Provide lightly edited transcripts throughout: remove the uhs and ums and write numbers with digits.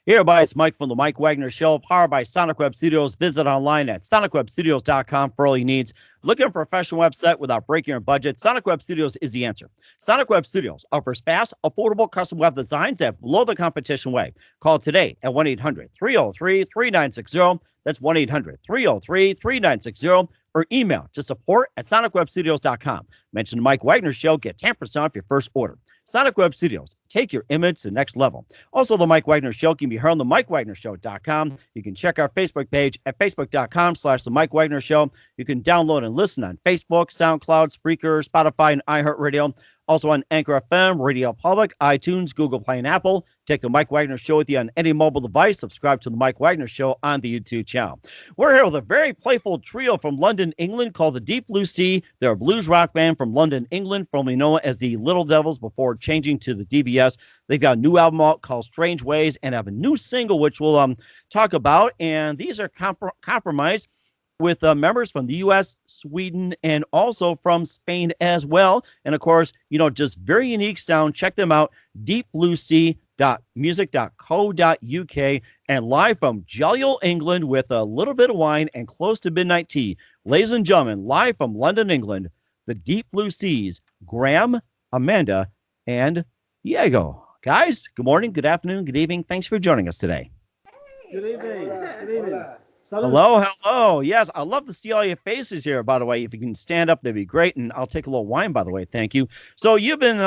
Hey everybody, it's Mike from the Mike Wagner Show, powered by Sonic Web Studios. Visit online at sonicwebstudios.com for all your needs. Looking for a professional website without breaking your budget? Sonic Web Studios is the answer. Sonic Web Studios offers fast, affordable custom web designs that blow the competition away. Call today at 1-800-303-3960. That's 1-800-303-3960. Or email to support@sonicwebstudios.com. Mention the Mike Wagner Show, get 10% off your first order. Sonic Web Studios, take your image to the next level. Also, the Mike Wagner Show can be heard on the MikeWagnerShow.com. You can check our Facebook page at Facebook.com/the Mike Wagner Show. You can download and listen on Facebook, SoundCloud, Spreaker, Spotify, and iHeartRadio. Also on Anchor FM, Radio Public, iTunes, Google Play, and Apple. Take the Mike Wagner Show with you on any mobile device. Subscribe to the Mike Wagner Show on the YouTube channel. We're here with a very playful trio from London, England called the Deep Blue Sea. They're a blues rock band from London, England, formerly known as the Little Devils before changing to the DBS. They've got a new album out called Strange Ways and have a new single, which we'll talk about. And these are compromised with members from the U.S., Sweden, and also from Spain as well. And, of course, just very unique sound. Check them out, deepbluesea.music.co.uk, and live from Joliet, England, with a little bit of wine and close to midnight tea. Ladies and gentlemen, live from London, England, the Deep Blue Seas, Graham, Amanda, and Diego. Guys, good morning, good afternoon, good evening. Thanks for joining us today. Good evening. Good evening. Hello. Yes, I love to see all your faces here, by the way. If you can stand up, that'd be great. And I'll take a little wine, by the way. Thank you. So you've been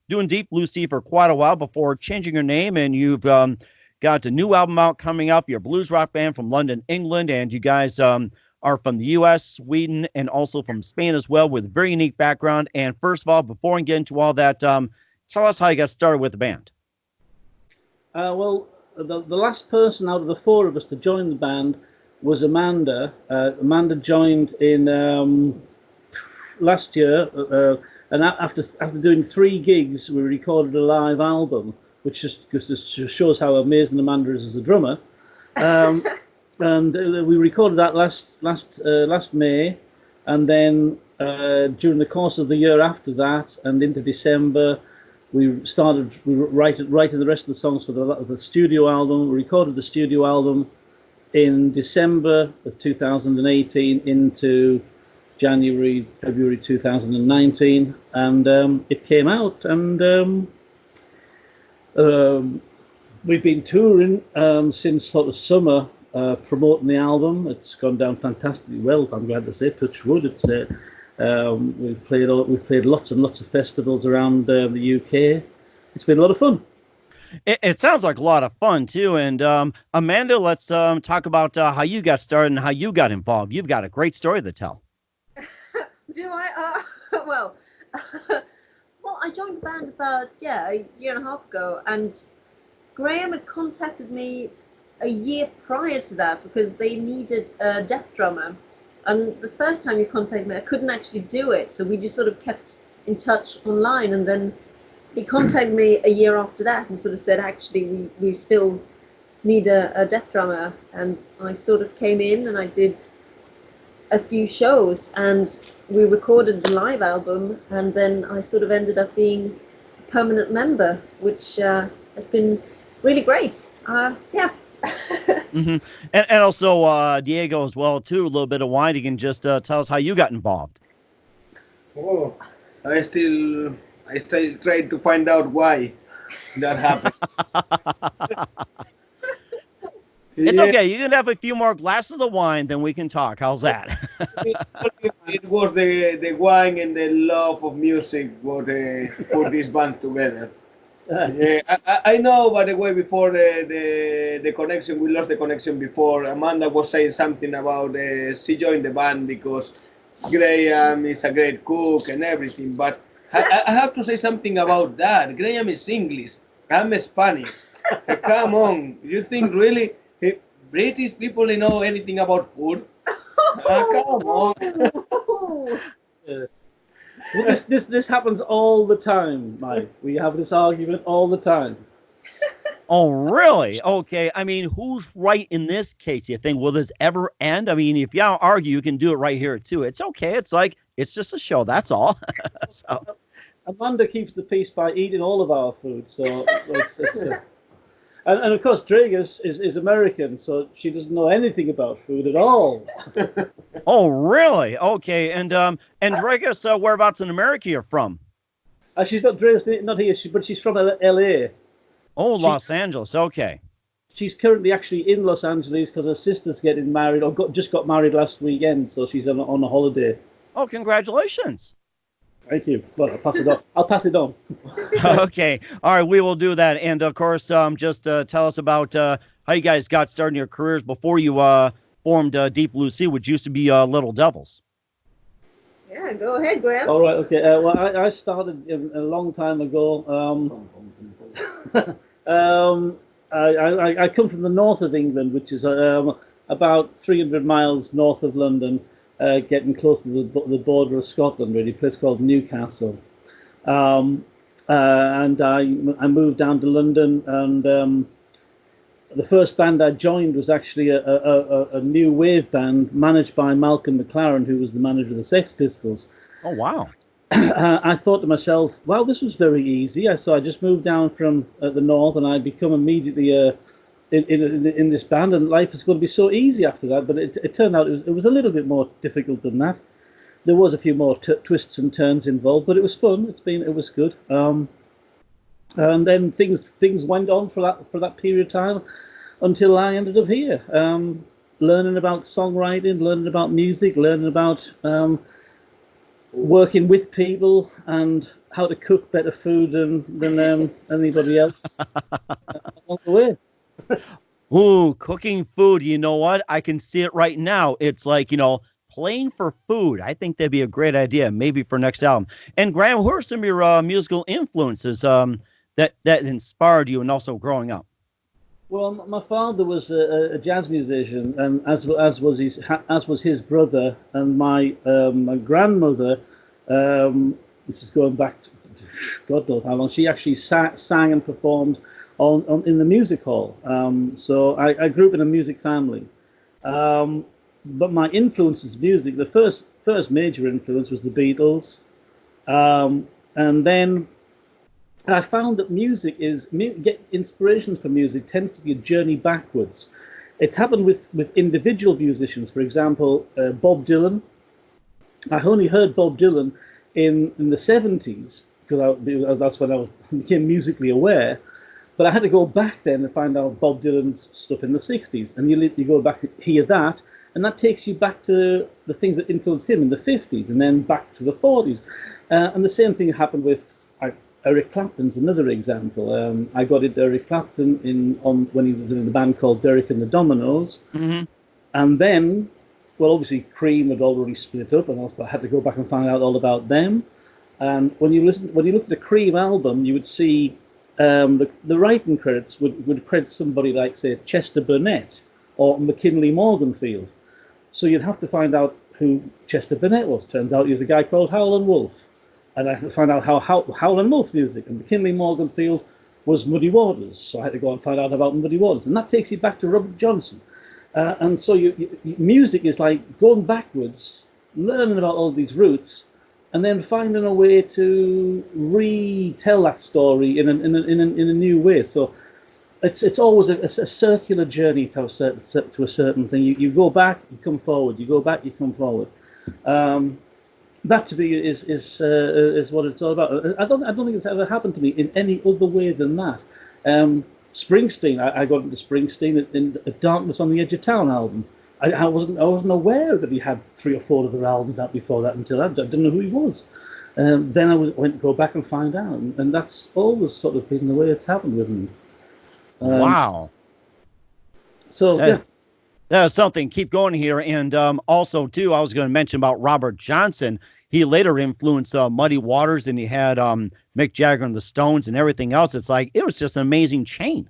doing Deep Blue Sea for quite a while before changing your name, and you've got a new album out coming up. You're a blues rock band from London, England, and you guys are from the U.S., Sweden, and also from Spain as well, with a very unique background. And first of all, before we get into all that, tell us how you got started with the band. The last person out of the four of us to join the band was Amanda. Amanda joined in last year, and after doing 3 gigs, we recorded a live album, which just shows how amazing Amanda is as a drummer. And we recorded that last May, and then during the course of the year after that and into December, we were writing the rest of the songs for the studio album. We recorded the studio album in December of 2018 into February 2019, and it came out, and we've been touring since sort of summer, promoting the album. It's gone down fantastically well, I'm glad to say, touch wood. We've played lots and lots of festivals around the UK. It's been a lot of fun. It sounds like a lot of fun too. And Amanda, let's talk about how you got started and how you got involved. You've got a great story to tell. Do I? Well, I joined the band about a year and a half ago, and Graham had contacted me a year prior to that because they needed a deaf drummer. And the first time you contacted me, I couldn't actually do it. So we just sort of kept in touch online. And then he contacted me a year after that and sort of said, actually, we still need a deaf drummer. And I sort of came in and I did a few shows. And we recorded the live album. And then I sort of ended up being a permanent member, which has been really great. Mm-hmm. And also Diego as well too. A little bit of wine. You can just tell us how you got involved. Oh, I still try to find out why that happened. It's okay. You can have a few more glasses of wine, then we can talk. How's that? It was the wine and the love of music what put this band together. Yeah, I know, by the way, before the connection, we lost the connection before. Amanda was saying something about she joined the band because Graham is a great cook and everything. But I have to say something about that. Graham is English. I'm Spanish. Come on. You think really British people know anything about food? Come on. This happens all the time, Mike. We have this argument all the time. Oh, really? Okay. I mean, who's right in this case? You think, will this ever end? I mean, if you argue, you can do it right here, too. It's okay. It's just a show. That's all. So. Amanda keeps the peace by eating all of our food. So And of course, Dragus is American, so she doesn't know anything about food at all. Oh, really? Okay. And Dragus, whereabouts in America you're from? She's not Dragus, not here, but she's from LA. Oh, Los Angeles. Okay. She's currently actually in Los Angeles because her sister's getting married, or just got married last weekend, so she's on a holiday. Oh, congratulations. Thank you. Well, I'll pass it on. Okay. All right. We will do that. And of course, just tell us about how you guys got started in your careers before you formed Deep Blue Sea, which used to be Little Devils. Yeah, go ahead, Graham. All right. Okay. Well, I started a long time ago. I come from the north of England, which is about 300 miles north of London. Getting close to the border of Scotland, really, a place called Newcastle. And I moved down to London, and the first band I joined was actually a new wave band managed by Malcolm McLaren, who was the manager of the Sex Pistols. Oh, wow. I thought to myself, wow, this was very easy. So I just moved down from the north, and I become immediately in this band, and life is going to be so easy after that. But it turned out it was a little bit more difficult than that. There was a few more twists and turns involved, but it was fun. It was good. And then things went on for that period of time until I ended up here, learning about songwriting, learning about music, learning about working with people and how to cook better food than anybody else along the way. Ooh, cooking food. You know what? I can see it right now. It's like, playing for food. I think that'd be a great idea, maybe for next album. And Graham, who are some of your musical influences that inspired you and also growing up? Well, my father was a jazz musician, and as was his brother, and my grandmother. This is going back to God knows how long. She actually sang and performed in the music hall. So I grew up in a music family. But my influence is music. The first major influence was the Beatles, and then I found that get inspirations for music tends to be a journey backwards. It's happened with individual musicians. For example, Bob Dylan. I only heard Bob Dylan in the 70s because that's when I became musically aware. But I had to go back then and find out Bob Dylan's stuff in the 60s. And you go back and hear that, and that takes you back to the things that influenced him in the 50s, and then back to the 40s. And the same thing happened with Eric Clapton's another example. I got into Eric Clapton when he was in a band called Derek and the Dominoes. Mm-hmm. And then, well, obviously Cream had already split up, and I had to go back and find out all about them. And when you look at the Cream album, you would see the writing credits would credit somebody like, say, Chester Burnett or McKinley Morganfield. So you'd have to find out who Chester Burnett was. Turns out he was a guy called Howlin' Wolf. And I had to find out how Howlin' Wolf music, and McKinley Morganfield was Muddy Waters. So I had to go and find out about Muddy Waters. And that takes you back to Robert Johnson. And so music is like going backwards, learning about all these roots, and then finding a way to retell that story in a new way. So it's always a circular journey to a certain thing. You go back, you come forward. You go back, you come forward. That to me is what it's all about. I don't think it's ever happened to me in any other way than that. Springsteen, I got into Springsteen in Darkness on the Edge of Town album. I wasn't aware that he had 3 or 4 other albums out before that until I didn't know who he was. Then I went to go back and find out, and that's always sort of been the way it's happened with me. Wow. So yeah. That was something. Keep going here. And also, too, I was going to mention about Robert Johnson. He later influenced Muddy Waters, and he had Mick Jagger and the Stones and everything else. It's like, it was just an amazing chain.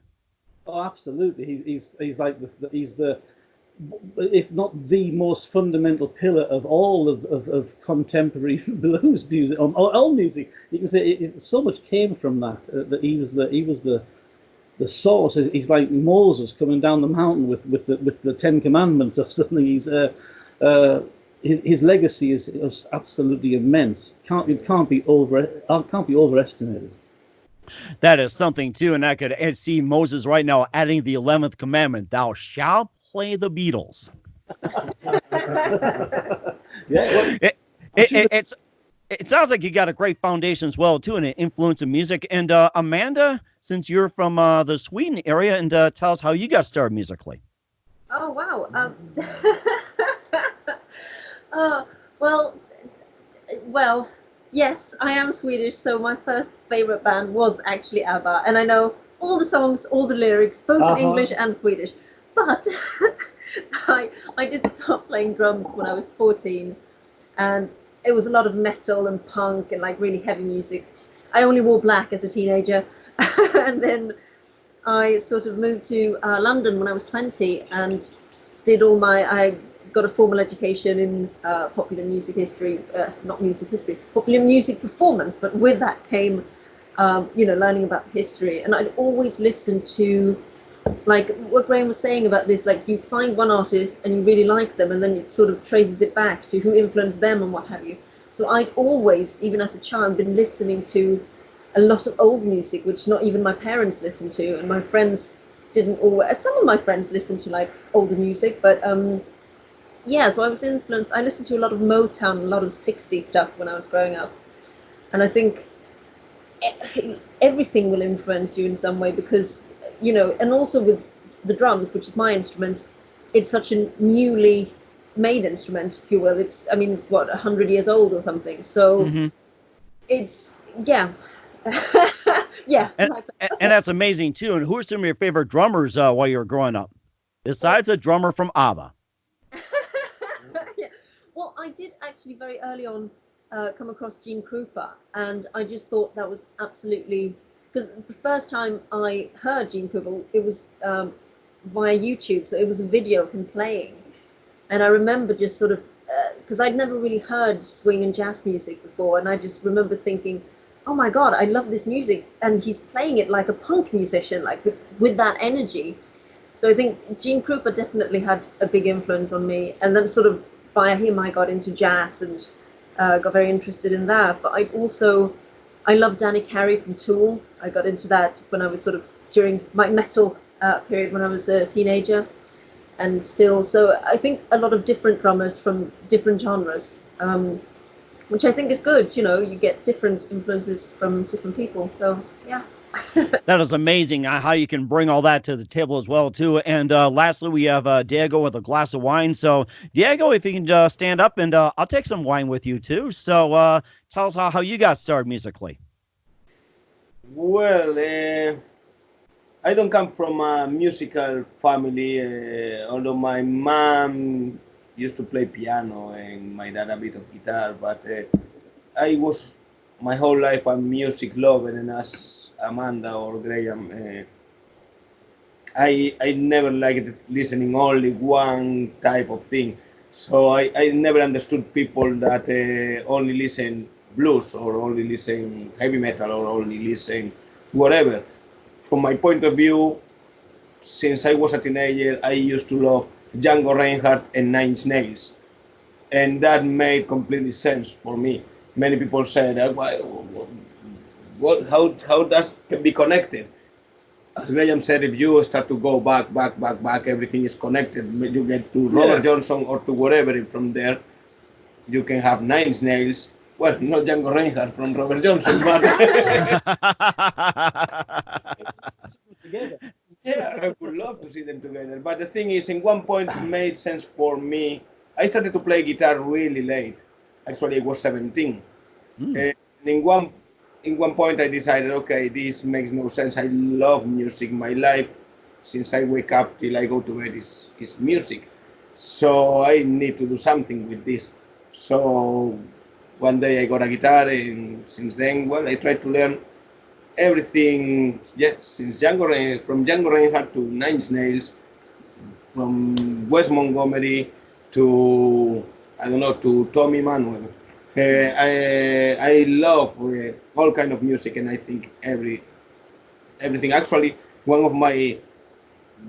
Oh, absolutely. He's like he's the, if not the most fundamental pillar of all of contemporary blues music, all music. You can say so much came from that. That he was the source. He's like Moses coming down the mountain with the 10 Commandments or something. His legacy is absolutely immense. It can't be overestimated. That is something too, and I could see Moses right now adding the 11th commandment: "Thou shalt play the Beatles." Yeah, well, It sounds like you got a great foundation as well too, and an influence in music. And Amanda, since you're from the Sweden area, and tell us how you got started musically. Oh wow. uh, well, well, yes, I am Swedish, so my first favorite band was actually ABBA, and I know all the songs, all the lyrics, both in English and Swedish. But I did start playing drums when I was 14, and it was a lot of metal and punk and like really heavy music. I only wore black as a teenager, and then I sort of moved to London when I was 20 and did all I got a formal education in popular music history, not music history, popular music performance, but with that came, learning about history. And I'd always listened to, like what Graham was saying about this, like you find one artist and you really like them, and then it sort of traces it back to who influenced them and what have you. So I'd always, even as a child, been listening to a lot of old music, which not even my parents listened to, and my friends didn't always. Some of my friends listened to like older music, but yeah. So I was influenced. I listened to a lot of Motown, a lot of '60s stuff when I was growing up, and I think everything will influence you in some way because, and also with the drums, which is my instrument, it's such a newly made instrument, if you will. It's what, 100 years old or something. So it's yeah. Yeah, and, like and that's amazing too. And who are some of your favorite drummers while you were growing up, besides a drummer from ABBA? Yeah. Well, I did actually very early on come across Gene Krupa, and I just thought that was absolutely, because the first time I heard Gene Krupa, it was via YouTube, so it was a video of him playing, and I remember just sort of because I'd never really heard swing and jazz music before, and I just remember thinking, oh my God, I love this music, and he's playing it like a punk musician, like with that energy. So I think Gene Krupa definitely had a big influence on me, and then sort of via him I got into jazz and got very interested in that. But I love Danny Carey from Tool. I got into that when I was sort of during my metal period when I was a teenager, and still. So I think a lot of different drummers from different genres. Which I think is good, you get different influences from different people. So, yeah. That is amazing how you can bring all that to the table as well, too. And lastly, we have Diego with a glass of wine. So, Diego, if you can stand up, and I'll take some wine with you, too. So, tell us how you got started musically. Well, I don't come from a musical family, although my mom used to play piano and my dad a bit of guitar, but I was my whole life a music lover, and as Amanda or Graham, I never liked listening only one type of thing. So I never understood people that only listen blues or only listen heavy metal or only listen whatever. From my point of view, since I was a teenager, I used to love Django Reinhardt and Nine Inch Nails, and that made completely sense for me. Many people said, how does can be connected? As Graham said, if you start to go back, everything is connected. You get to Robert Johnson or to whatever, and from there you can have Nine Inch Nails. Well, not Django Reinhardt from Robert Johnson, but yeah, I would love to see them together. But the thing is, in one point, it made sense for me. I started to play guitar really late. Actually, I was 17. And in one point, I decided, okay, this makes no sense. I love music. My life, since I wake up till I go to bed, is music. So I need to do something with this. So one day I got a guitar, and since then, well, I tried to learn everything. Yeah, since from Django Reinhardt to Nine Inch Nails, from Wes Montgomery to to Tommy Manuel. I love all kind of music, and I think everything. Actually, one of my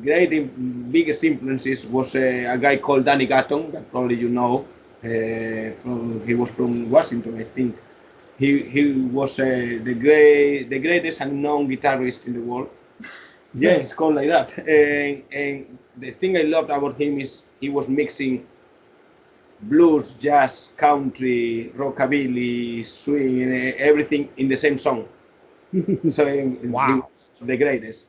biggest influences was a guy called Danny Gatton, that probably you know. He was from Washington, I think. he was the greatest unknown guitarist in the world. Yeah, it's called like that. And the thing I loved about him is he was mixing blues, jazz, country, rockabilly, swing, and everything in the same song. So Wow. he was the greatest,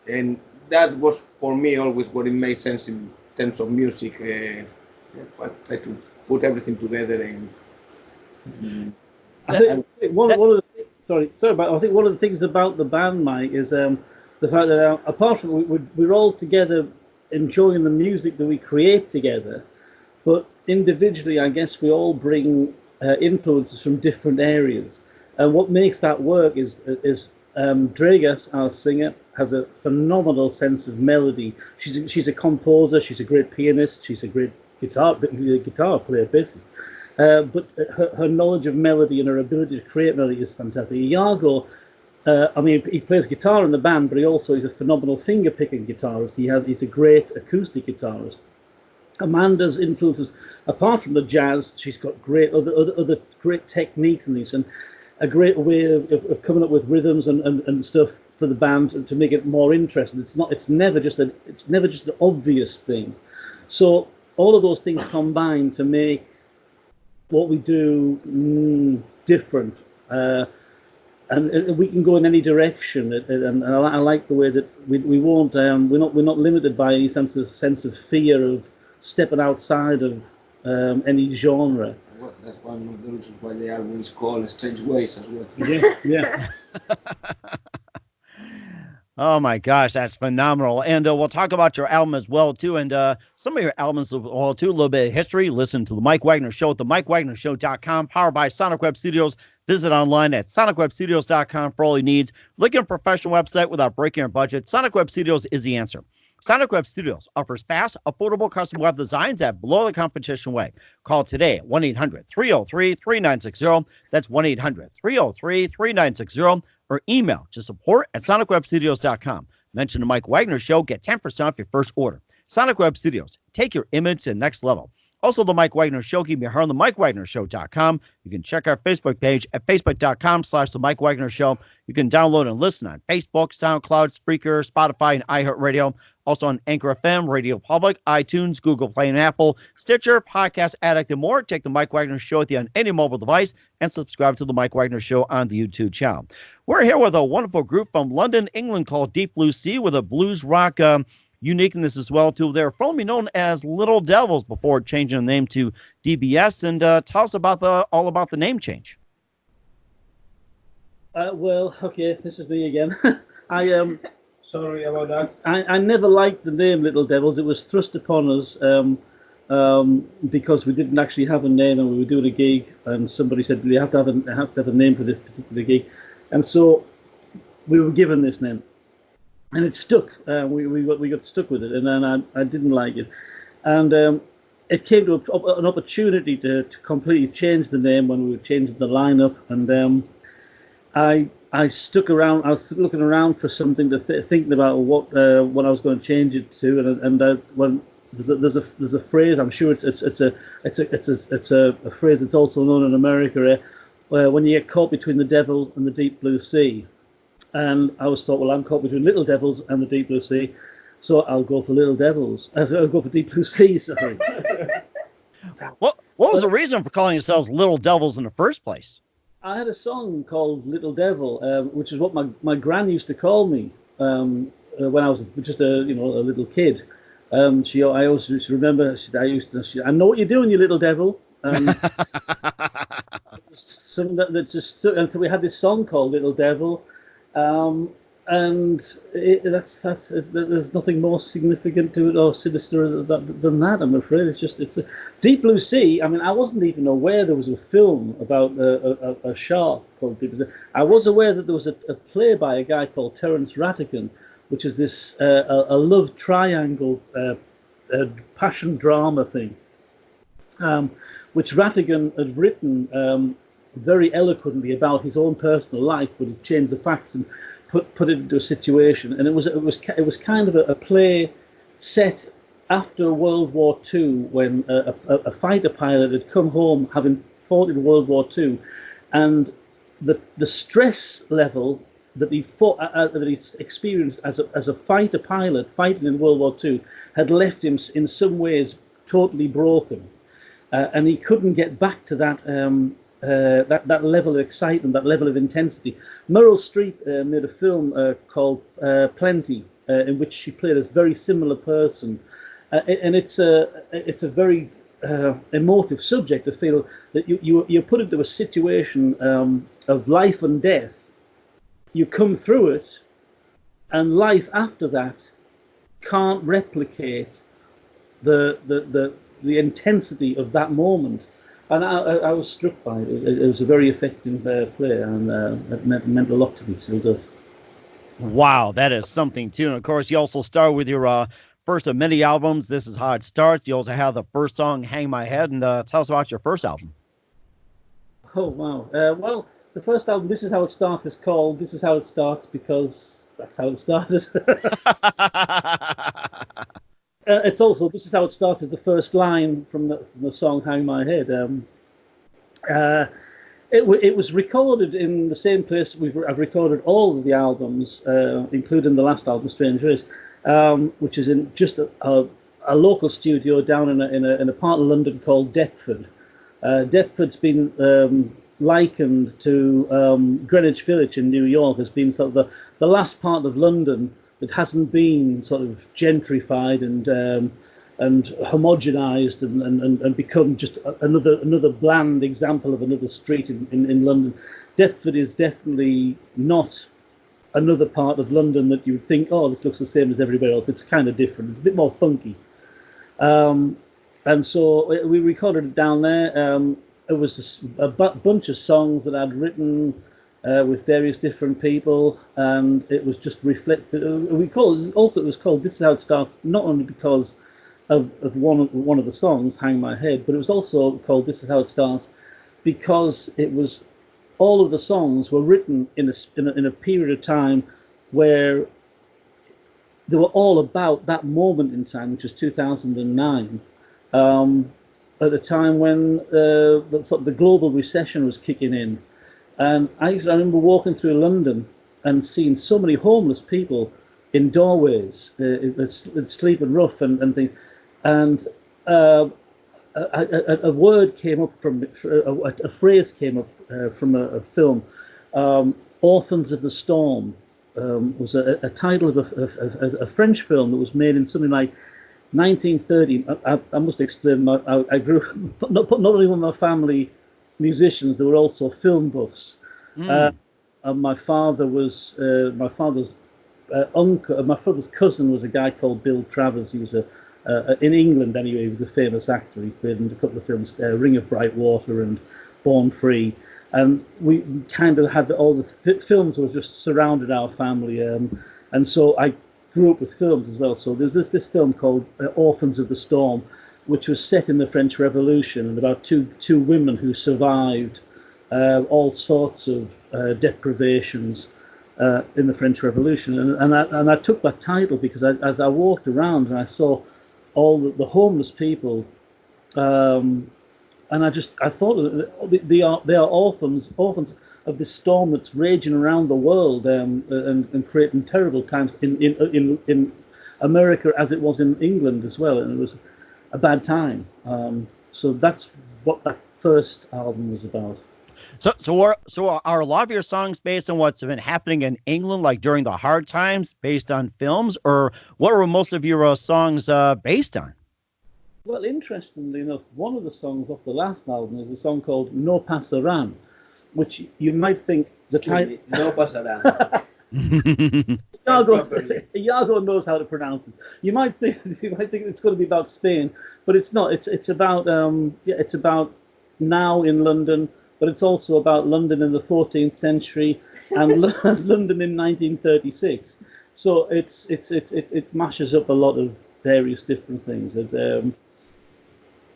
and that was for me always what it made sense in terms of music. I try to put everything together and. I think one of the I think one of the things about the band, Mike, is the fact that apart from we're all together enjoying the music that we create together, but individually, I guess we all bring influences from different areas. And what makes that work is Dragas, our singer, has a phenomenal sense of melody. She's a composer. She's a great pianist. She's a great guitar player, basically. But her knowledge of melody and her ability to create melody is fantastic. Iago, he plays guitar in the band, but he's a phenomenal finger-picking guitarist. He's a great acoustic guitarist. Amanda's influences, apart from the jazz, she's got great other great techniques in these, and a great way of coming up with rhythms and stuff for the band to make it more interesting. It's never just an obvious thing. So all of those things combine to make what we do different, and we can go in any direction. And I like the way that we won't we're not limited by any sense of fear of stepping outside of any genre. Well, that's one of the reasons why the album is called Strange Ways as well. Yeah. Oh my gosh, that's phenomenal. And we'll talk about your album as well, too. And some of your albums as well, too. A little bit of history. Listen to the Mike Wagner Show at the MikeWagnerShow.com, powered by Sonic Web Studios. Visit online at SonicWebStudios.com for all your needs. Look at a professional website without breaking your budget. Sonic Web Studios is the answer. Sonic Web Studios offers fast, affordable custom web designs at below the competition way. Call today at 1-800-303-3960. That's 1-800-303-3960. Or email to support@sonicwebstudios.com. Mention the Mike Wagner Show. Get 10% off your first order. Sonic Web Studios. Take your image to the next level. Also, the Mike Wagner Show can be heard on the MikeWagnerShow.com. You can check our Facebook page at Facebook.com/The Mike Wagner Show. You can download and listen on Facebook, SoundCloud, Spreaker, Spotify, and iHeartRadio. Also on Anchor FM, Radio Public, iTunes, Google Play and Apple, Stitcher, Podcast Addict, and more. Take the Mike Wagner Show with you on any mobile device and subscribe to the Mike Wagner Show on the YouTube channel. We're here with a wonderful group from London, England called Deep Blue Sea with a blues rock uniqueness as well, too. They're formerly known as Little Devils before changing the name to DBS. And tell us about all about the name change. Well, okay, this is me again. Sorry about that. I never liked the name Little Devils. It was thrust upon us because we didn't actually have a name, and we were doing a gig, and somebody said, "You have to have a name for this particular gig," and so we were given this name, and it stuck. We got stuck with it, and then I didn't like it, and it came to an opportunity to completely change the name when we were changing the lineup, and I stuck around. I was looking around for something to thinking about what I was going to change it to, and when there's a phrase, I'm sure it's a phrase that's also known in America, where when you get caught between the devil and the deep blue sea, and I was thought, well, I'm caught between Little Devils and the deep blue sea, so I'll go for Little Devils. I'll go for Deep Blue Sea. Sorry. What was the reason for calling yourselves Little Devils in the first place? I had a song called Little Devil, which is what my gran used to call me when I was just a little kid. I always used to remember. I know what you're doing, you little devil. Something that just stuck, and so we had this song called Little Devil, and there's nothing more significant to it or sinister than that. I'm afraid it's a Deep Blue Sea. I mean, I wasn't even aware there was a film about a shark called Deep Blue Sea. I was aware that there was a play by a guy called Terence Rattigan, which is this a love triangle passion drama thing, which Rattigan had written very eloquently about his own personal life, but he changed the facts and put it into a situation. And it was kind of a play set after World War II, when a fighter pilot had come home having fought in World War II, and the stress level that he fought, that he experienced as a fighter pilot fighting in World War II had left him in some ways totally broken, and he couldn't get back to that that level of excitement, that level of intensity. Meryl Streep made a film called Plenty, in which she played a very similar person, and it's a very emotive subject. To feel that you're put into a situation of life and death. You come through it, and life after that can't replicate the intensity of that moment. And I was struck by it. It was a very effective play, and it meant a lot to me. Still does. Wow, that is something too. And of course, you also start with your first of many albums. This is how it starts. You also have the first song, "Hang My Head," and tell us about your first album. Oh wow! Well, the first album, "This Is How It Starts," is called "This Is How It Starts" because that's how it started. It's also "This Is How It Starts" is the first line from the song "Hang My Head." It was recorded in the same place I've recorded all of the albums, including the last album, "Strange Race," which is in just a local studio down in a part of London called Deptford. Deptford's been likened to Greenwich Village in New York as being sort of the last part of London that hasn't been sort of gentrified and homogenized and become just another bland example of another street in London. Deptford is definitely not another part of London that you would think, oh, this looks the same as everywhere else. It's kind of different. It's a bit more funky. And so we recorded it down there. It was a bunch of songs that I'd written with various different people, and it was just reflected. It was called "This Is How It Starts," not only because of one of the songs, "Hang My Head," but it was also called "This Is How It Starts" because it was all of the songs were written in a period of time where they were all about that moment in time, which was 2009. At a time when the global recession was kicking in. And I remember walking through London and seeing so many homeless people in doorways, sleeping rough and things. And a word came up a phrase came up from a film. "Orphans of the Storm" was a title of a French film that was made in something like 1930. I must explain. I grew up not only with my family musicians, they were also film buffs. And my father's uncle, my father's cousin was a guy called Bill Travers. He was in England anyway. He was a famous actor. He played in a couple of films, Ring of Bright Water and Born Free. And we kind of had all the films were just surrounded our family. And so I grew up with films as well. So there's this film called "Orphans of the Storm," which was set in the French Revolution and about two women who survived all sorts of deprivations in the French Revolution. And I took that title because as I walked around and I saw all the homeless people, and I thought they are orphans of this storm that's raging around the world and creating terrible times in America as it was in England as well, and it was a bad time. So that's what that first album was about. So are a lot of your songs based on what's been happening in England, like during the hard times, based on films, or what were most of your songs based on? Well, interestingly enough, one of the songs off the last album is a song called "No Passaran," which you might think the title. No Passaran. Iago knows how to pronounce it. You might think it's going to be about Spain, but it's not. It's about it's about now in London, but it's also about London in the 14th century and London in 1936. So it mashes up a lot of various different things.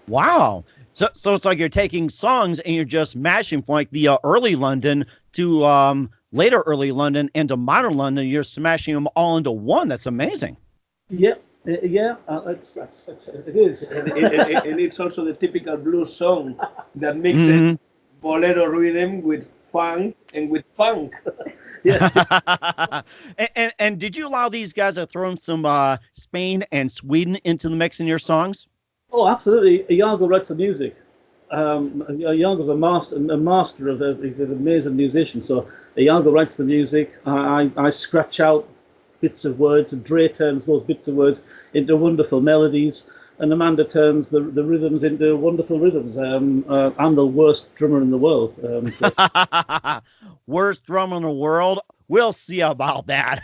Wow. So it's like you're taking songs and you're just mashing from like the early London to later early London into modern London. You're smashing them all into one. That's amazing. Yeah. It is. And it's also the typical blues song that mixes bolero rhythm with funk and with funk. Yeah. And did you allow these guys to throw in some Spain and Sweden into the mix in your songs? Oh, absolutely. Iago writes the music. Iago's a master of. He's an amazing musician. So Iago writes the music. I scratch out bits of words, and Dre turns those bits of words into wonderful melodies, and Amanda turns the rhythms into wonderful rhythms. I'm the worst drummer in the world. Worst drummer in the world? We'll see about that.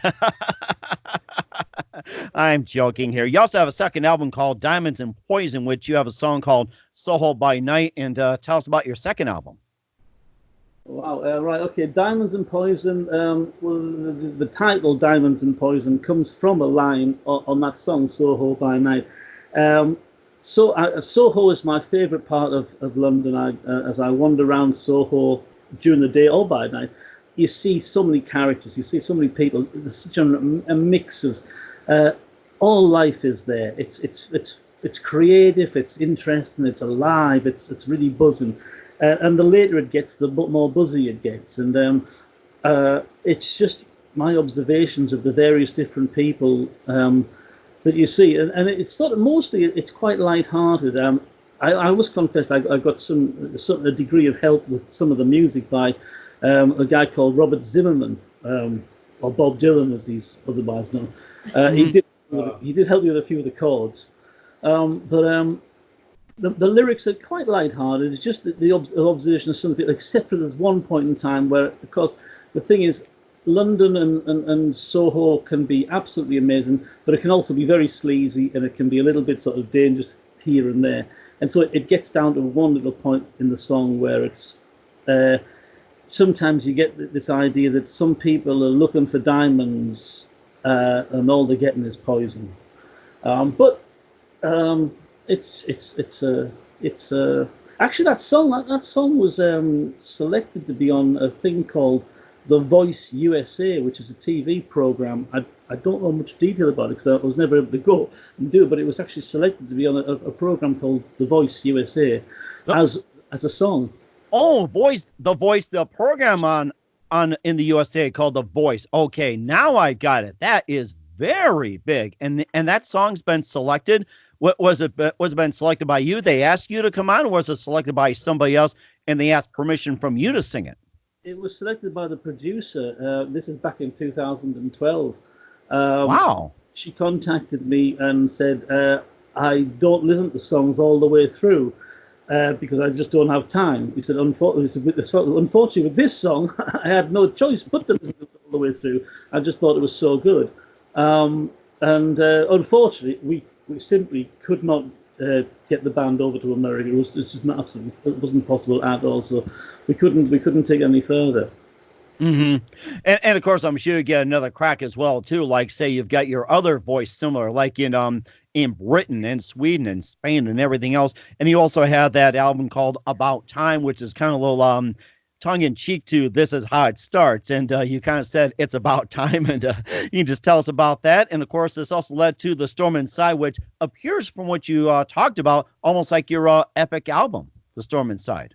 I'm joking here. You also have a second album called Diamonds and Poison, which you have a song called Soho by Night. And tell us about your second album. Wow, right, okay. Diamonds and Poison, well, the title Diamonds and Poison comes from a line on that song, Soho by Night. Soho is my favourite part of London. As I wander around Soho during the day or by night, you see so many characters, you see so many people. There's such a mix of all life is there. It's creative, it's interesting, it's alive, it's really buzzing. And the later it gets, the more buzzy it gets. And it's just my observations of the various different people that you see. And it's sort of mostly, it's quite light-hearted. I must confess, I got a degree of help with some of the music by a guy called Robert Zimmerman, or Bob Dylan as he's otherwise known. He did help me with a few of the chords. The lyrics are quite light-hearted. It's just the observation of some people, except for there's one point in time where, of course, the thing is, London and Soho can be absolutely amazing, but it can also be very sleazy, and it can be a little bit sort of dangerous here and there. And so it gets down to one little point in the song where it's sometimes you get this idea that some people are looking for diamonds and all they're getting is poison. It's actually that song was selected to be on a thing called The Voice USA, which is a TV program. I don't know much detail about it because I was never able to go and do it, but it was actually selected to be on a program called The Voice USA as a song. Oh, the program on in the USA called The Voice. Okay, now I got it. That is very big, and that song's been selected. What was it been selected by you? They asked you to come on, or was it selected by somebody else and they asked permission from you to sing it? It was selected by the producer. This is back in 2012. Wow. She contacted me and said, I don't listen to songs all the way through because I just don't have time. He said, unfortunately with this song, I had no choice but to listen to it all the way through. I just thought it was so good. Unfortunately, we simply could not get the band over to America. It just not absolutely, it wasn't possible at all. So we couldn't take it any further. Mm-hmm. And of course, I'm sure you get another crack as well too. Like say you've got your other voice similar, like in Britain and Sweden and Spain and everything else. And you also have that album called About Time, which is kind of a little tongue in cheek to This Is How It Starts. And you kind of said it's about time, and you can just tell us about that. And of course, this also led to The Storm Inside, which appears from what you talked about, almost like your epic album, The Storm Inside.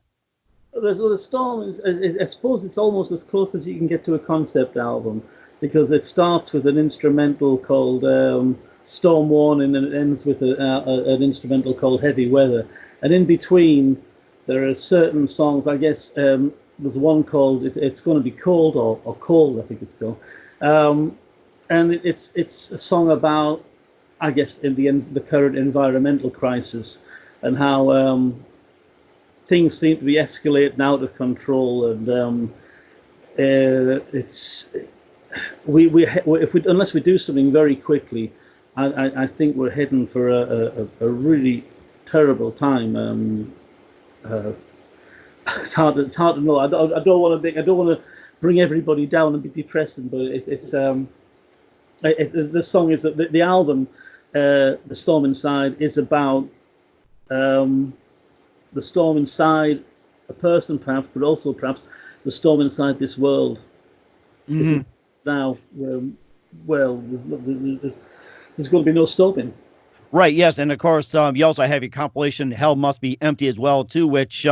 So The Storm is, I suppose it's almost as close as you can get to a concept album, because it starts with an instrumental called Storm Warning, and it ends with an instrumental called Heavy Weather. And in between, there are certain songs, I guess, there's one called It's Going to Be Cold, or Cold, I think it's called. And it's a song about, I guess, in the current environmental crisis, and how things seem to be escalating out of control, and unless we do something very quickly, I think we're heading for a really terrible time. It's hard to know. I don't want to bring everybody down and be depressing, but the song is that the album, The Storm Inside, is about the storm inside a person, perhaps, but also perhaps the storm inside this world. Mm-hmm. Now, well, there's going to be no stopping. Right. Yes. And of course, you also have your compilation "Hell Must Be Empty" as well too, which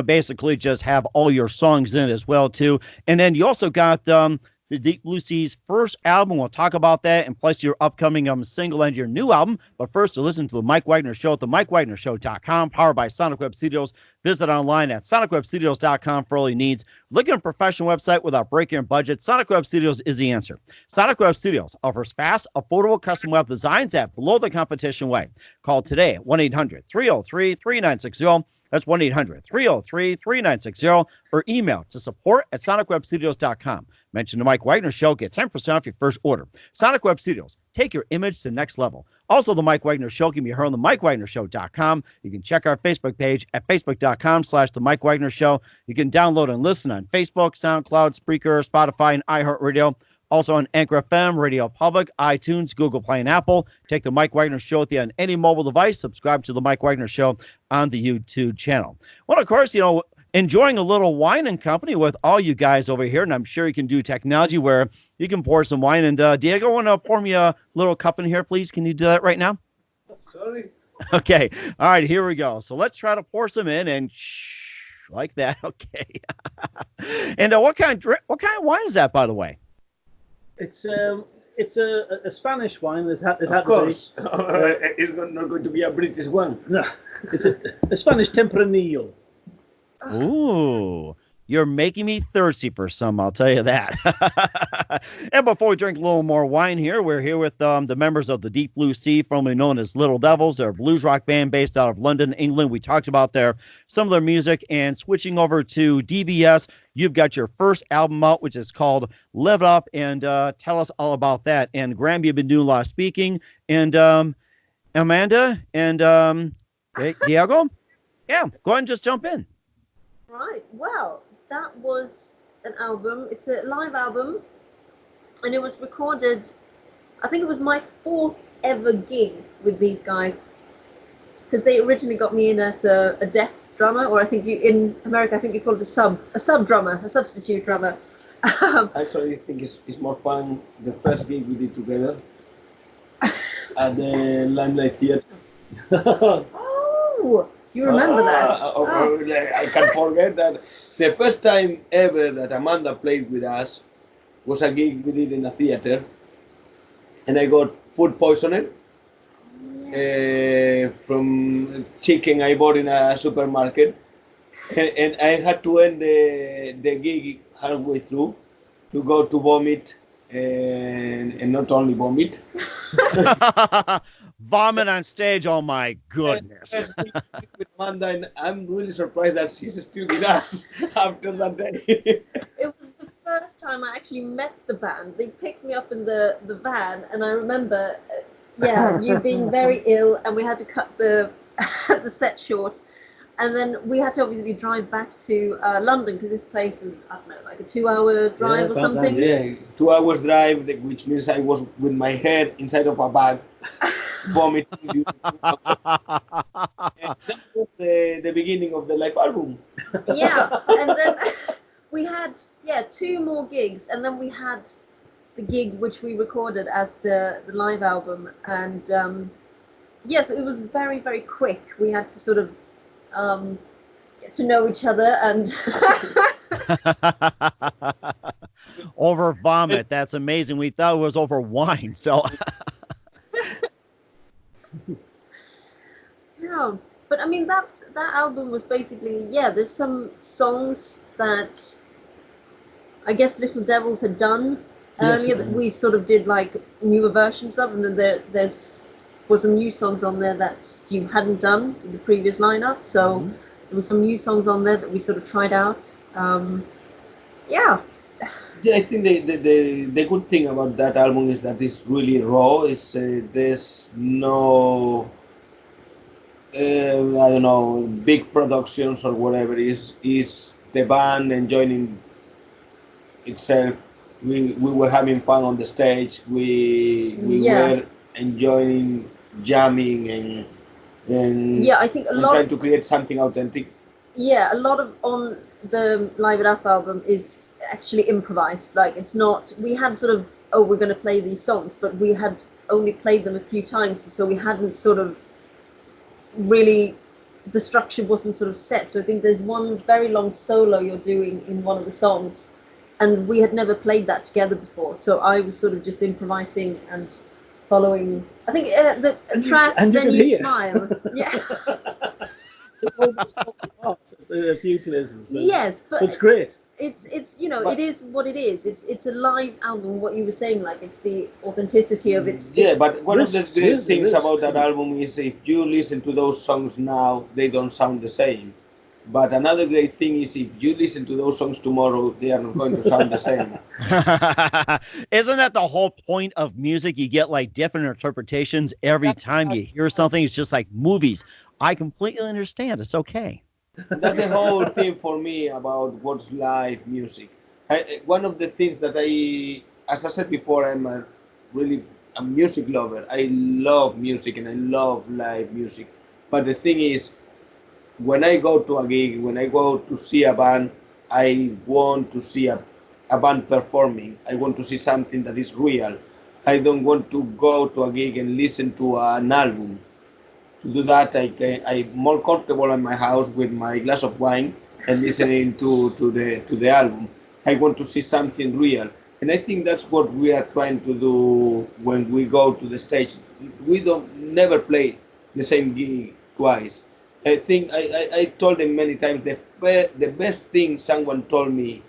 basically just have all your songs in it as well too. And then you also got the Deep Blue Sea's first album. We'll talk about that, and plus your upcoming single and your new album. But first, to listen to the Mike Wagner Show at the MikeWagnerShow.com, powered by Sonic Web Studios. Visit online at SonicWebStudios.com for all your needs. Looking at a professional website without breaking your budget, Sonic Web Studios is the answer. Sonic Web Studios offers fast, affordable custom web designs at below the competition way. Call today at 1-800-303-3960. That's 1-800-303-3960, or email to support@sonicwebstudios.com. Mention the Mike Wagner Show, get 10% off your first order. Sonic Web Studios, take your image to the next level. Also, the Mike Wagner Show can be heard on the MikeWagnerShow.com. You can check our Facebook page at Facebook.com/the Mike Wagner Show. You can download and listen on Facebook, SoundCloud, Spreaker, Spotify, and iHeartRadio. Also on Anchor FM, Radio Public, iTunes, Google Play, and Apple. Take the Mike Wagner Show with you on any mobile device. Subscribe to the Mike Wagner Show on the YouTube channel. Well, of course, enjoying a little wine and company with all you guys over here, and I'm sure you can do technology where you can pour some wine. And Diego, want to pour me a little cup in here, please? Can you do that right now? Sorry. Okay. All right, here we go. So let's try to pour some in and like that. Okay. And what kind of wine is that, by the way? It's a Spanish wine. It had Of course. It's not going to be a British one. No, it's a Spanish Tempranillo. Ooh, you're making me thirsty for some, I'll tell you that. And before we drink a little more wine here, we're here with the members of the Deep Blue Sea, formerly known as Little Devils. They're a blues rock band based out of London, England. We talked about some of their music, and switching over to DBS, you've got your first album out, which is called Live It Up, and tell us all about that. And Graham, you've been doing a lot of speaking, and Amanda and Diego, yeah, go ahead and just jump in. Right. Well, that was an album. It's a live album, and it was recorded. I think it was my 4th ever gig with these guys, because they originally got me in as a deaf drummer, or I think in America, I think you call it a sub drummer, a substitute drummer. Actually, I think it's more fun the first gig we did together at the Limelight Theatre. Oh. You remember that? I can't forget that. The first time ever that Amanda played with us was a gig we did in a theater, and I got food poisoning from chicken I bought in a supermarket, and I had to end the gig halfway through to go to vomit, and not only vomit. Vomit on stage, oh my goodness. With Amanda, and I'm really surprised that she's still with us after that day. It was the first time I actually met the band. They picked me up in the van, and I remember, you being very ill, and we had to cut the set short. And then we had to obviously drive back to London, because this place was, I don't know, like a 2-hour drive or something. Yeah, 2 hours drive, which means I was with my head inside of a bag, vomiting. And that was the beginning of the live album. Yeah, and then we had 2 more gigs, and then we had the gig which we recorded as the live album. And so it was very, very quick. We had to sort of get to know each other and over vomit. That's amazing. We thought it was over wine. So yeah, but I mean that album was basically there's some songs that I guess Little Devils had done earlier that we sort of did like newer versions of, and then there's some new songs on there that you hadn't done in the previous lineup. So there were some new songs on there that we sort of tried out. Yeah, I think the good thing about that album is that it's really raw. It's there's no I don't know, big productions or whatever. Is the band enjoying itself. We were having fun on the stage. We were enjoying jamming and I think trying to create something authentic. Yeah, a lot of on the Live It Up album is actually improvised. Like, it's not, we had sort of, we're going to play these songs, but we had only played them a few times, so we hadn't sort of really, the structure wasn't sort of set. So I think there's one very long solo you're doing in one of the songs, and we had never played that together before. So I was sort of just improvising and following. I think the track, Then You Smile. Yeah. A few places. Yes, but it's great. It's you know, it is what it is. It's a live album. What you were saying, like it's the authenticity of it. Yeah, but one of the great things about that album is if you listen to those songs now, they don't sound the same. But another great thing is if you listen to those songs tomorrow, they are not going to sound the same. Isn't that the whole point of music? You get like different interpretations every time you hear something. It's just like movies. I completely understand. It's okay. That's the whole thing for me about what's live music. One of the things that as I said before, I'm a music lover. I love music and I love live music. But the thing is, when I go to a gig, when I go to see a band, I want to see a band performing. I want to see something that is real. I don't want to go to a gig and listen to an album. To do that, I'm more comfortable in my house with my glass of wine and listening to the album. I want to see something real. And I think that's what we are trying to do when we go to the stage. We never play the same gig twice. I think I told them many times the best thing someone told me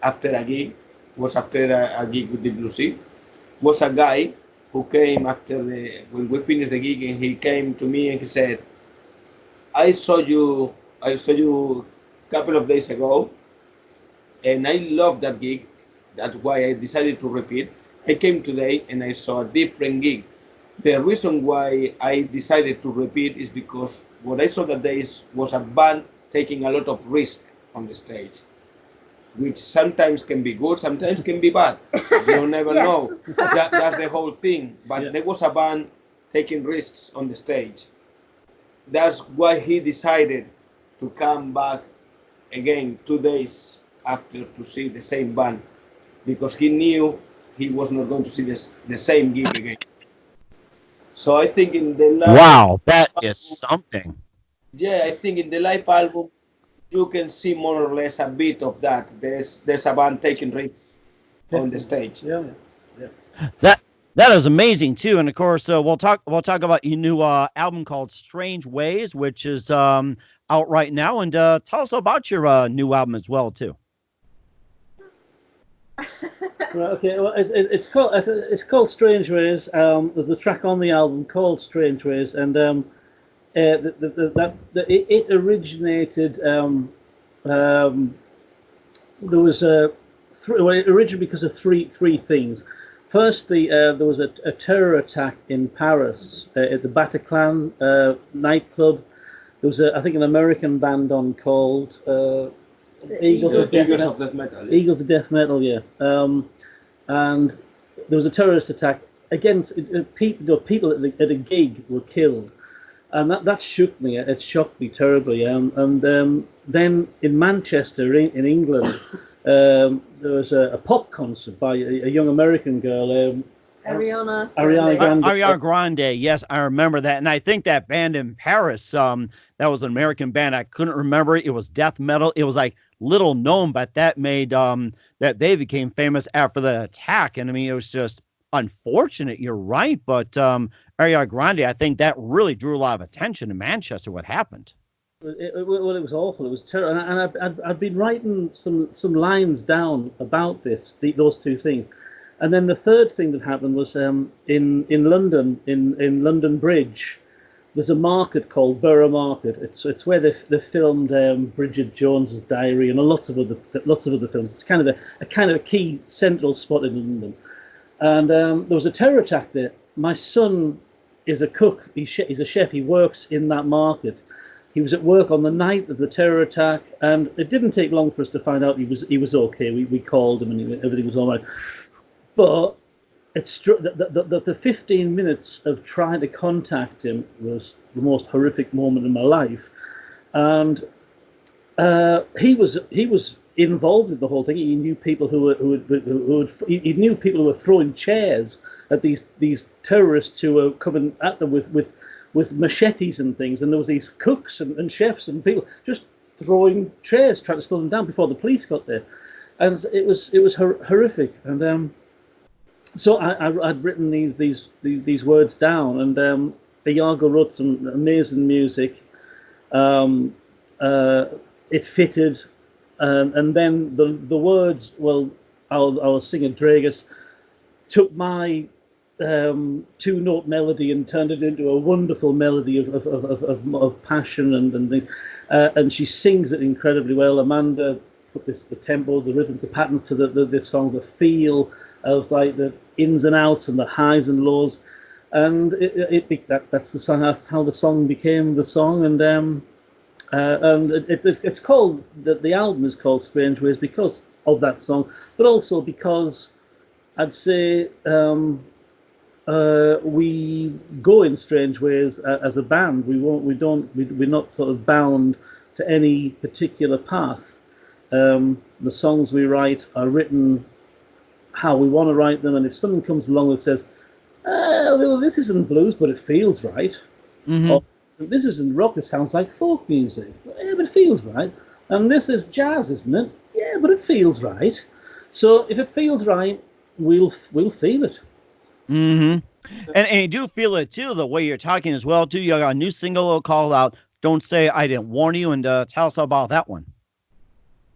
after a gig was after a gig with the Blue Sea was a guy who came when we finished the gig, and he came to me and he said, I saw you a couple of days ago and I loved that gig. That's why I decided to repeat. I came today and I saw a different gig. The reason why I decided to repeat is because what I saw that day was a band taking a lot of risk on the stage, which sometimes can be good, sometimes can be bad. You never know. That's the whole thing. But there was a band taking risks on the stage. That's why he decided to come back again 2 days after to see the same band, because he knew he was not going to see the same gig again. So I think in the live wow, that is something. Yeah, I think in the live album you can see more or less a bit of that. There's a band taking risks on the stage. Yeah. That is amazing too. And of course, we'll talk about your new album called Strange Ways, which is out right now. And tell us about your new album as well too. Right, okay. Well, it's called Strange Ways. There's a track on the album called Strange Ways, and it originated. There was it originated because of three things. Firstly, there was a terror attack in Paris at the Bataclan nightclub. There was I think an American band on called Eagles of Death Metal. Eagles of Death Metal, yeah. And there was a terrorist attack against people at a gig were killed, and that shook me. It shocked me terribly. And then in Manchester, in England, there was a pop concert by a young American girl. Ariana Grande. Yes, I remember that. And I think that band in Paris, that was an American band. I couldn't remember it. It was death metal. It was like little known, but that made that they became famous after the attack. And I mean, it was just unfortunate. You're right. But Ariana Grande, I think that really drew a lot of attention in Manchester, what happened. It was awful. It was terrible. And I'd been writing some lines down about those two things. And then the third thing that happened was in London, in London Bridge, there's a market called Borough Market. It's where they filmed Bridget Jones's Diary and lots of other films. It's kind of a key central spot in London. And there was a terror attack there. My son is a cook. He's a chef. He works in that market. He was at work on the night of the terror attack, and it didn't take long for us to find out he was okay. We called him, and everything was all right. But the 15 minutes of trying to contact him was the most horrific moment in my life, and he was involved in the whole thing. He knew people he knew people who were throwing chairs at these terrorists who were coming at them with machetes and things, and there was these cooks and chefs and people just throwing chairs, trying to slow them down before the police got there, and it was horrific. And so I'd written these words down, and Iago wrote some amazing music. It fitted, and then the words. Well, our singer Dragus took my two-note melody and turned it into a wonderful melody of passion and she sings it incredibly well. Amanda put the tempos, the rhythms, the patterns to the song, the feel of like the ins and outs and the highs and lows, and that's the song. That's how the song became the song, and it's called the album is called Strange Ways because of that song, but also because I'd say we go in strange ways as a band. We're not sort of bound to any particular path. The songs we write are written how we want to write them, and if someone comes along that says, well, this isn't blues, but it feels right, or this isn't rock, this sounds like folk music, yeah, but it feels right, and this is jazz, isn't it? Yeah, but it feels right. So if it feels right, we'll feel it. And you do feel it too, the way you're talking as well too. You got a new single called out "Don't Say I Didn't Warn You," and tell us about that one.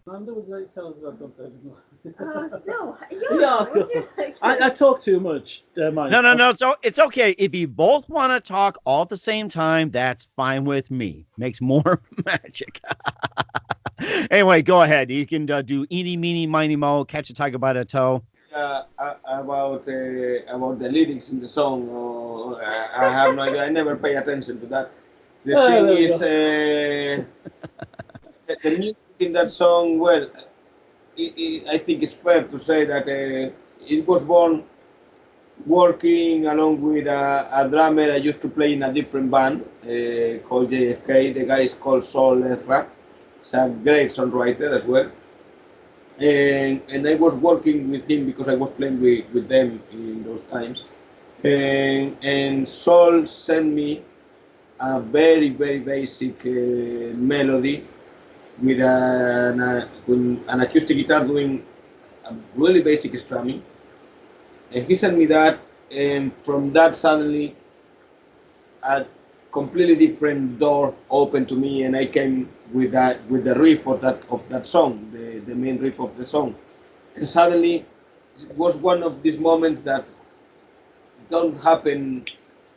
Amanda, would you like to tell us about "Don't Say I Didn't Warn You"? No, I talk too much, Mike. No. So it's okay if you both want to talk all at the same time. That's fine with me. Makes more magic. Anyway, go ahead. You can do "Eeny, Meeny, Miny, Mo," "Catch a Tiger by the Toe." About the lyrics in the song, I have no idea. I never pay attention to that. The thing is, the music in that song. Well, I think it's fair to say that it was born working along with a drummer I used to play in a different band called JFK. The guy is called Saul Ezra. He's a great songwriter as well. And I was working with him because I was playing with them in those times. And Saul sent me a very, very basic melody with an acoustic guitar doing a really basic strumming. And he sent me that, and from that suddenly a completely different door opened to me, and I came with the riff of that song, the main riff of the song. And suddenly it was one of these moments that don't happen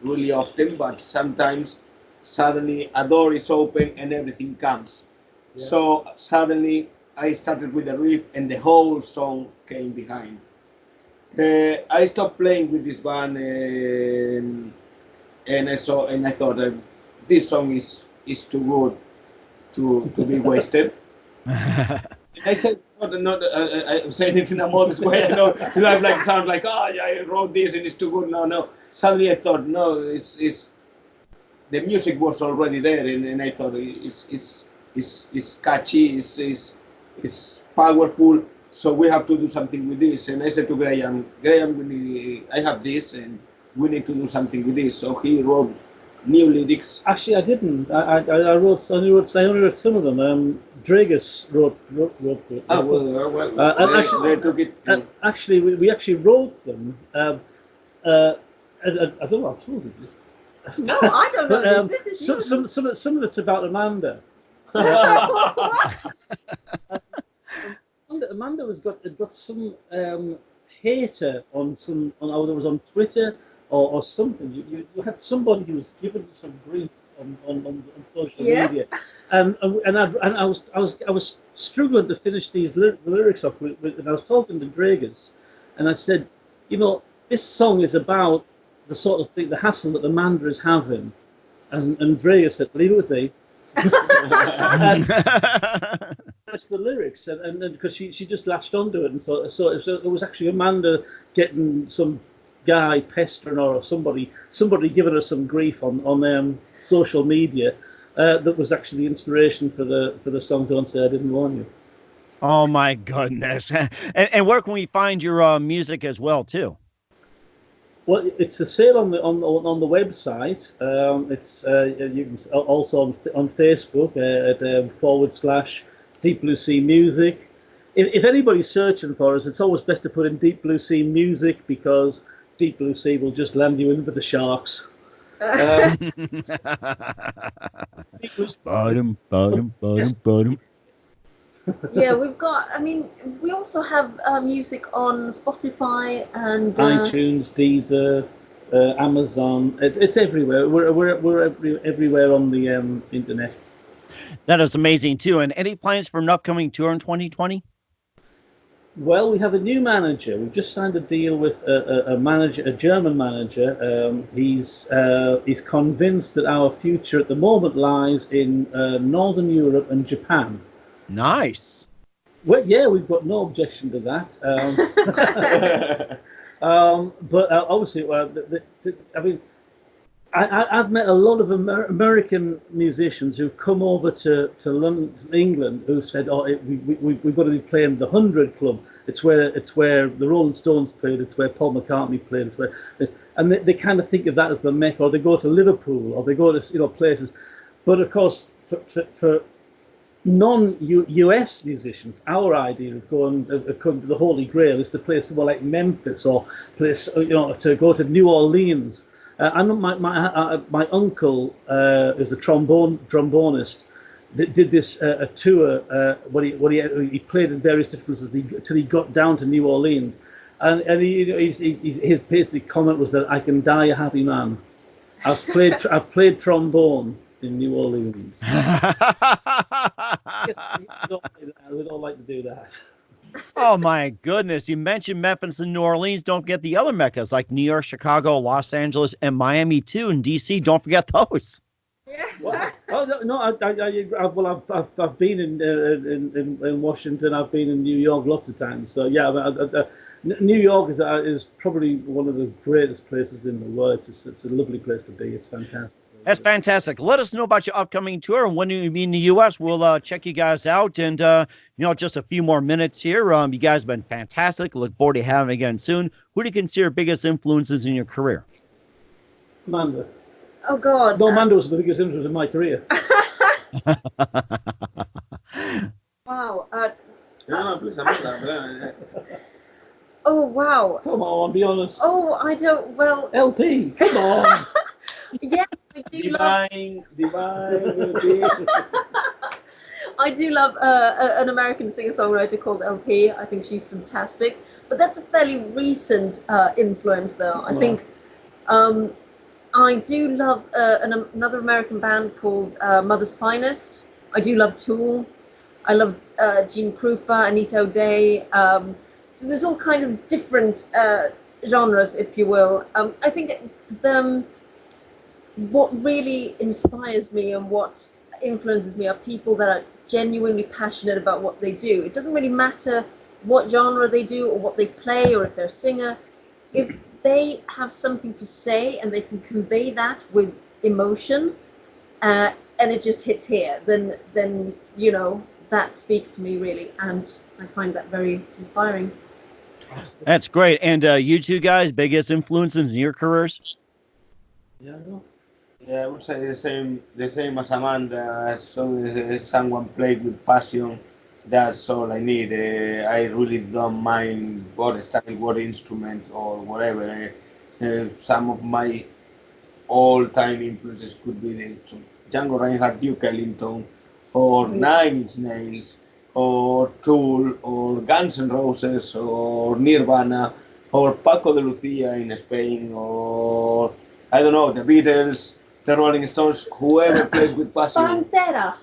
really often, but sometimes suddenly a door is open and everything comes. Yeah. So suddenly I started with the riff and the whole song came behind. I stopped playing with this band and I thought this song is too good to be wasted. I said, I'm saying it in a modest way. I know it sounds like, yeah, I wrote this and it's too good. No. Suddenly I thought, no, it's the music was already there, and I thought it's catchy, it's powerful. So we have to do something with this. And I said to Graham, I have this, and we need to do something with this. So he wrote new lyrics. Actually, I didn't. I only wrote some of them. Dragus wrote it. They took it. Actually, we actually wrote them. I don't know. I told you this. No, I don't know this. This is some of it's about Amanda. Amanda had got some hater on either was on Twitter or something. You had somebody who was giving you some grief on social media, and I was struggling to finish these lyrics off and I was talking to Dragus, and I said, this song is about the sort of thing, the hassle that Amanda is having, and Dragus said, leave it with me. That's the lyrics, and because she just latched onto it, and so it was actually Amanda getting some guy pestering her or somebody giving her some grief on social media that was actually the inspiration for the song "Don't Say I Didn't Warn You." Oh my goodness! And where can we find your music as well too? Well, it's a sale on the website. It's you can also on Facebook at /Deep Blue Sea Music. If anybody's searching for us, it's always best to put in Deep Blue Sea Music because Deep Blue Sea will just land you in with the sharks. Bottom. Yeah, we've got. I mean, we also have music on Spotify and iTunes, Deezer, Amazon. It's everywhere. We're everywhere on the internet. That is amazing too. And any plans for an upcoming tour in 2020? Well, we have a new manager. We've just signed a deal with a manager, a German manager. He's convinced that our future at the moment lies in Northern Europe and Japan. Nice. Well, yeah, we've got no objection to that. But obviously, I mean, I've met a lot of American musicians who've come over to London, to England, who said, "Oh, we've got to be playing the 100 Club. It's where the Rolling Stones played. It's where Paul McCartney played. It's where," and they kind of think of that as the Mecca. Or they go to Liverpool, or they go to places. But of course, for non-US musicians, our idea of going to the Holy Grail is to play somewhere like Memphis or place, to go to New Orleans. I know my uncle is a trombonist. That did this a tour he played in various different places till he got down to New Orleans, and his basic comment was that I can die a happy man. I've played trombone in New Orleans. Yes, we don't like to do that. Oh my goodness. You mentioned Memphis and New Orleans. Don't forget the other Meccas like New York, Chicago, Los Angeles, and Miami too, and DC. Don't forget those. Yeah. Well, I've been in Washington. I've been in New York lots of times. So yeah, New York is probably one of the greatest places in the world. It's a lovely place to be. It's fantastic. That's fantastic. Let us know about your upcoming tour and when you be in the U.S. We'll check you guys out. And, just a few more minutes here. You guys have been fantastic. Look forward to having you again soon. Who do you consider biggest influences in your career? Amanda. Oh, God. No, Amanda was the biggest influence in my career. Wow. Please, Amanda. Oh, wow. Come on, be honest. Oh, I don't. Well. LP, come on. Yeah, I do love. Divine. I do love an American singer-songwriter called LP. I think she's fantastic. But that's a fairly recent influence, though. I think I do love another American band called Mother's Finest. I do love Tool. I love Gene Krupa, Anita O'Day. So there's all kind of different genres, if you will. I think what really inspires me and what influences me are people that are genuinely passionate about what they do. It doesn't really matter what genre they do or what they play or if they're a singer. If they have something to say and they can convey that with emotion, and it just hits here, then that speaks to me really, and I find that very inspiring. That's great. And you two guys, biggest influences in your careers? Yeah, I would say the same as Amanda. As long as someone played with passion, that's all I need. I really don't mind what style, what instrument, or whatever. Some of my all-time influences could be Django Reinhardt, Duke Ellington, or Nine Inch Nails, or Tool, or Guns N' Roses, or Nirvana, or Paco de Lucia in Spain, or I don't know, the Beatles, the Rolling Stones, whoever plays with passion. Pantera.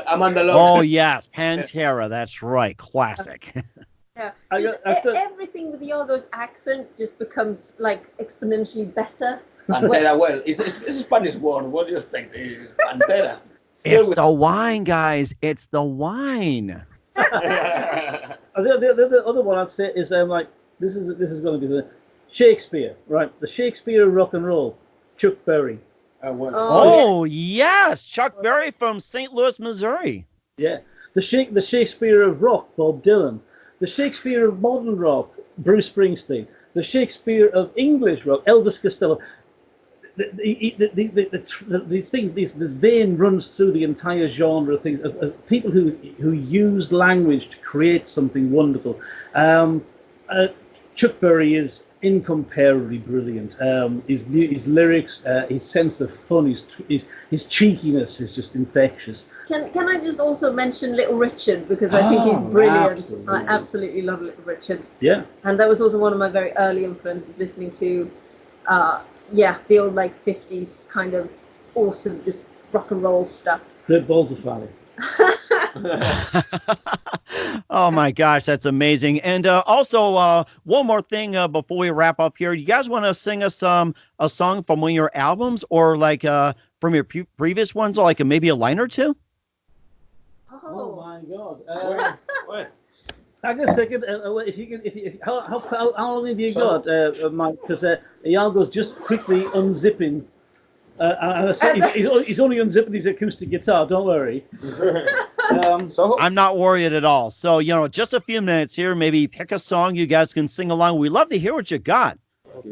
Amanda loves. Oh yes, Pantera. That's right, classic. Yeah, everything with Iago's accent just becomes like exponentially better. Pantera, well, it's a Spanish word. What do you expect? It's Pantera. It's the wine, guys. It's the wine. The other one I'd say is this is going to be the Shakespeare, right? The Shakespeare of rock and roll, Chuck Berry. Oh yes, Chuck Berry from St. Louis, Missouri. Yeah, The Shakespeare of rock, Bob Dylan. The Shakespeare of modern rock, Bruce Springsteen. The Shakespeare of English rock, Elvis Costello. These things, the vein runs through the entire genre of things, of people who use language to create something wonderful. Chuck Berry is incomparably brilliant. His lyrics, his sense of fun, his cheekiness is just infectious. Can I just also mention Little Richard, because I think he's brilliant. Absolutely. I absolutely love Little Richard. Yeah. And that was also one of my very early influences, listening to the old like 50s kind of awesome just rock and roll stuff. Great balls of fire. Oh my gosh, that's amazing. And also one more thing before we wrap up here. You guys want to sing us a song from one of your albums, or like from your previous ones, or like maybe a line or two? Oh my God. What? Hang on a second. How long have you got, Mike? Because Iago's just quickly unzipping. He's only unzipping his acoustic guitar. Don't worry. I'm not worried at all. So, just a few minutes here. Maybe pick a song you guys can sing along. We love to hear what you got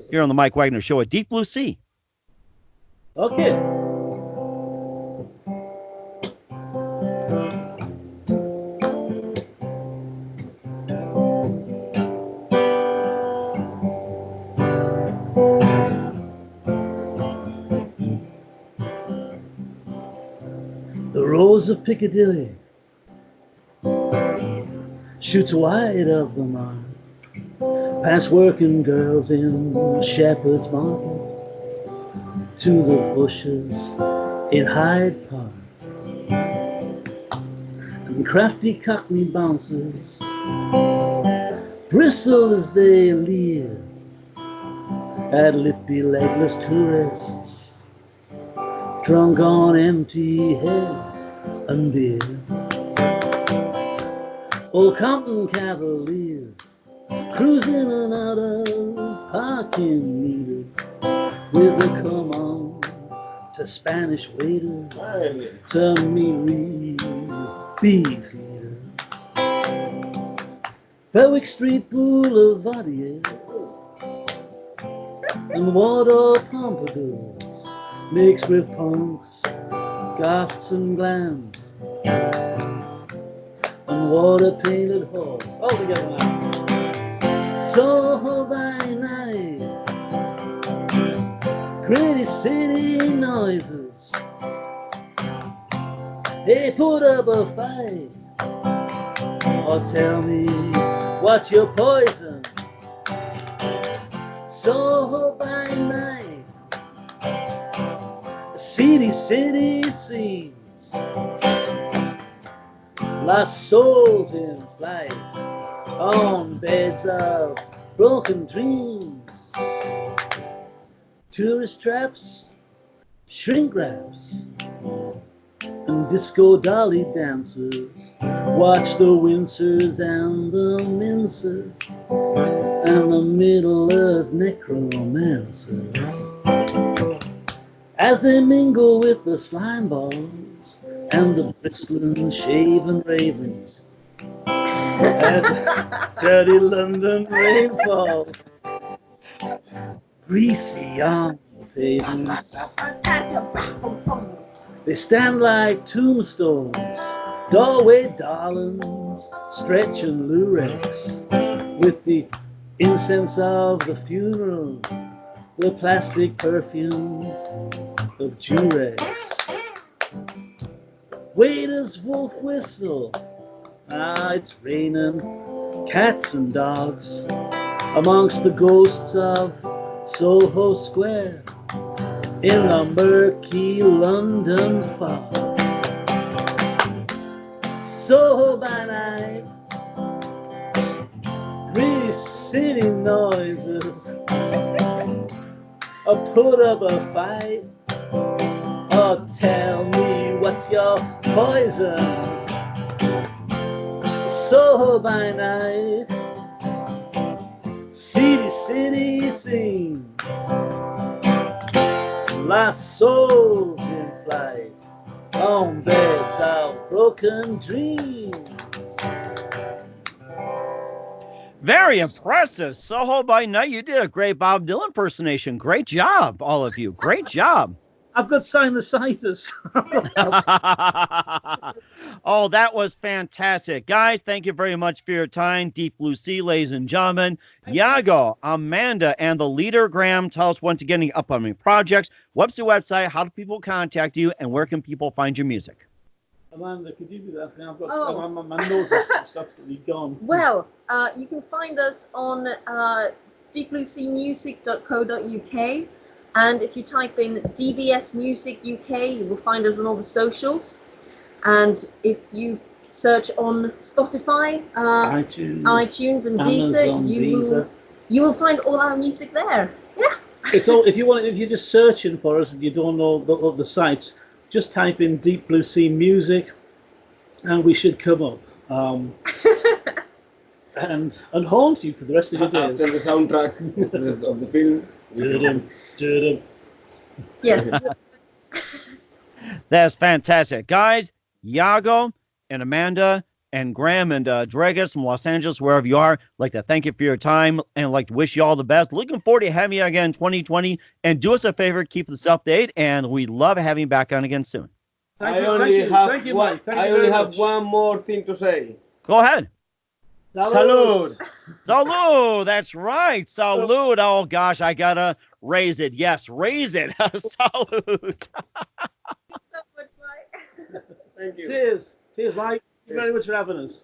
here on the Mike Wagner Show at Deep Blue Sea. Okay. The rose of Piccadilly shoots wide of the mark, past working girls in Shepherd's Market, to the bushes in Hyde Park, and crafty Cockney bouncers bristle as they leer at lippy legless tourists drunk on empty heads and beer. Old Compton Cavaliers cruising in and out of parking meters with a come on to Spanish waiters to meet real beef eaters. Berwick Street Boulevardiers and Waldorf Pompadours mixed with punks, goths and glams, and water-painted halls. All together now. Soho by night, gritty city noises. Hey, put up a fight, or tell me what's your poison. Soho by night, city scenes, lost souls in flight on beds of broken dreams. Tourist traps, shrink wraps, and disco dolly dancers watch the Windsors and the Mincers and the Middle-earth necromancers as they mingle with the slime balls and the bristling shaven ravens, as dirty London rain falls, greasy on the pavements. They stand like tombstones, doorway darlings, stretching lurex, with the incense of the funeral, the plastic perfume of Durex. Waiters wolf whistle, it's raining cats and dogs amongst the ghosts of Soho Square in the murky London fog. Soho by night, gritty city noises, put up a fight, or tell me what's your poison. Soho by night, city scenes, lost souls in flight Home beds of broken dreams. Very impressive. Soho by Night. You did a great Bob Dylan impersonation. Great job, all of you. Great job. I've got sinusitis. Oh, that was fantastic. Guys, thank you very much for your time. Deep Blue Sea, ladies and gentlemen. Iago, Amanda, and the leader, Graham, tell us once again the upcoming projects. What's the website? How do people contact you? And where can people find your music? Amanda, could you do that? I've got Oh. my nose is absolutely gone. Well, you can find us on deepblueseamusic.co.uk, and if you type in DBS Music UK, you will find us on all the socials. And if you search on Spotify, iTunes, and Amazon, Deezer, you will find all our music there. Yeah. It's all. If you're just searching for us and you don't know the sites, just type in Deep Blue Sea Music, and we should come up. And haunt you for the rest of your days. After the soundtrack of the film. Yes. That's fantastic. Guys, Iago and Amanda and Graham and Dragus from Los Angeles, wherever you are, I'd like to thank you for your time and I'd like to wish you all the best. Looking forward to having you again in 2020. And do us a favor, keep this update, and we'd love having you back on again soon. I only have one more thing to say. Go ahead. Salud! Salud! That's right. Salud. Oh, gosh, I got to raise it. Yes, raise it. Salud. So much, Mike. Thank you. Cheers, Mike. Thank you very much for having us.